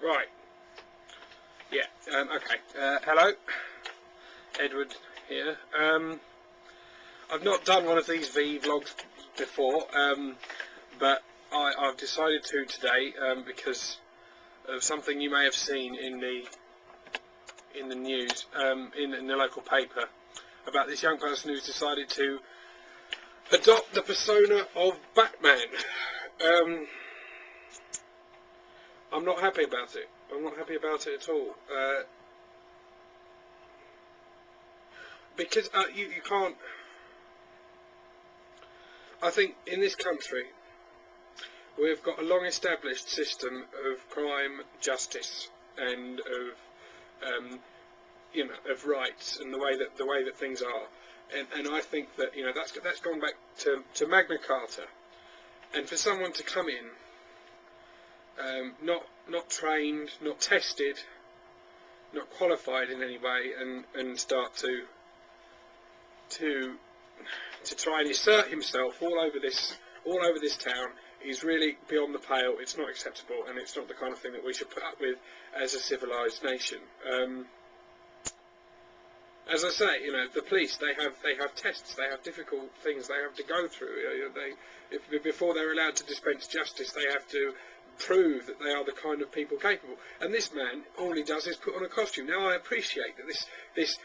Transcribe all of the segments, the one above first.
Right. Yeah. Okay. Hello. Edward here. I've not done one of these vlogs before, but I've decided to today because of something you may have seen in the news, in the local paper, about this young person who's decided to adopt the persona of Batman. I'm not happy about it. I'm not happy about it at all. Because you can't. I think in this country we've got a long established system of crime, justice, and of of rights, and the way that things are. And I think that that's gone back to Magna Carta, and for someone to come in not trained, not tested, not qualified in any way, and start to try and assert himself all over this town is really beyond the pale. It's not acceptable, and it's not the kind of thing that we should put up with as a civilised nation. As I say, the police, they have tests, they have difficult things they have to go through. Before they're allowed to dispense justice, they have to prove that they are the kind of people capable. And this man, all he does is put on a costume. Now, I appreciate that this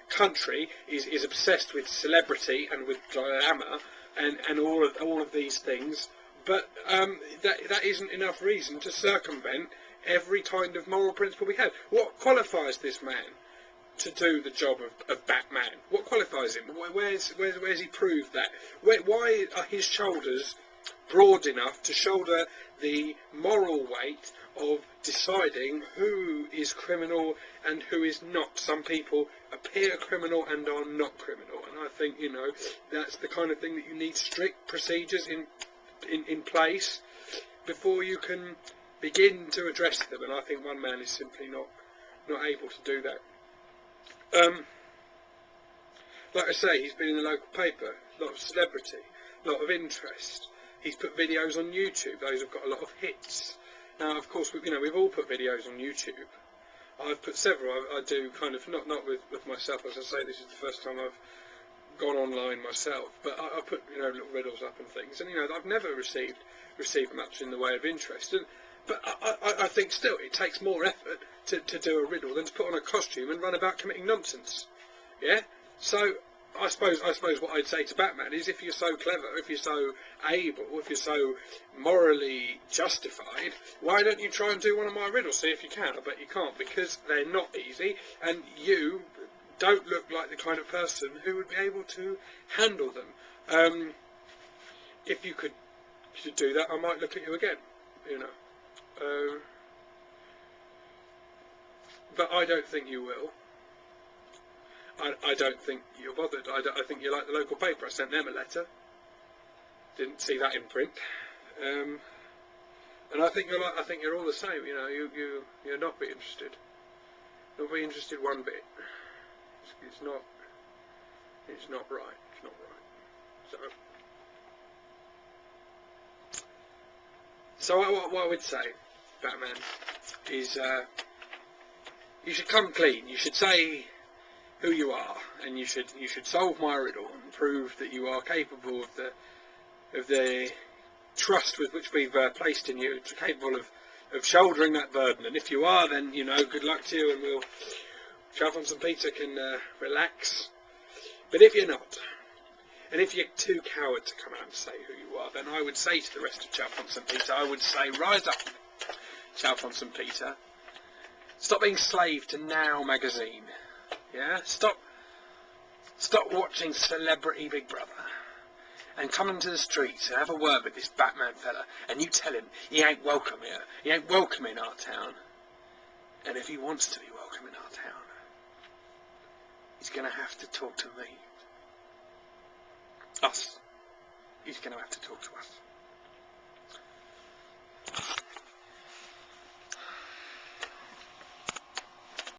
country is obsessed with celebrity and with glamour and all of these things, but that isn't enough reason to circumvent every kind of moral principle we have. What qualifies this man to do the job of Batman? What qualifies him? Where's he proved that? Why are his shoulders broad enough to shoulder the moral weight of deciding who is criminal and who is not? Some people appear criminal and are not criminal, and I think that's the kind of thing that you need strict procedures in place before you can begin to address them. And I think one man is simply not able to do that. Like I say, he's been in the local paper, a lot of celebrity, a lot of interest. He's put videos on YouTube. Those have got a lot of hits. Now, of course, we've all put videos on YouTube. I've put several. I do kind of not with myself. As I say, this is the first time I've gone online myself. But I put little riddles up and things, and I've never received much in the way of interest. But I think still it takes more effort to do a riddle than to put on a costume and run about committing nonsense. Yeah. So I suppose what I'd say to Batman is, if you're so clever, if you're so able, if you're so morally justified, why don't you try and do one of my riddles? See if you can. I bet you can't, because they're not easy, and you don't look like the kind of person who would be able to handle them. If you could do that, I might look at you again. But I don't think you will. I don't think you're bothered. I think you're like the local paper. I sent them a letter. Didn't see that in print. And I think you're all the same. You're not be interested. Not be interested one bit. It's not right. It's not right. So what I would say, Batman, is you should come clean. You should say who you are, and you should solve my riddle and prove that you are capable of the trust with which we've placed in you, capable of shouldering that burden. And if you are, then good luck to you, and Chalfont St can relax. But if you're not, and if you're too coward to come out and say who you are, then I would say to the rest of Chalfont St, I would say, rise up, Chalfont St. Stop being slave to Now magazine. Yeah, stop watching Celebrity Big Brother, and come into the streets and have a word with this Batman fella, and you tell him he ain't welcome here. He ain't welcome in our town. And if he wants to be welcome in our town, he's going to have to talk to me. Us. He's going to have to talk to us.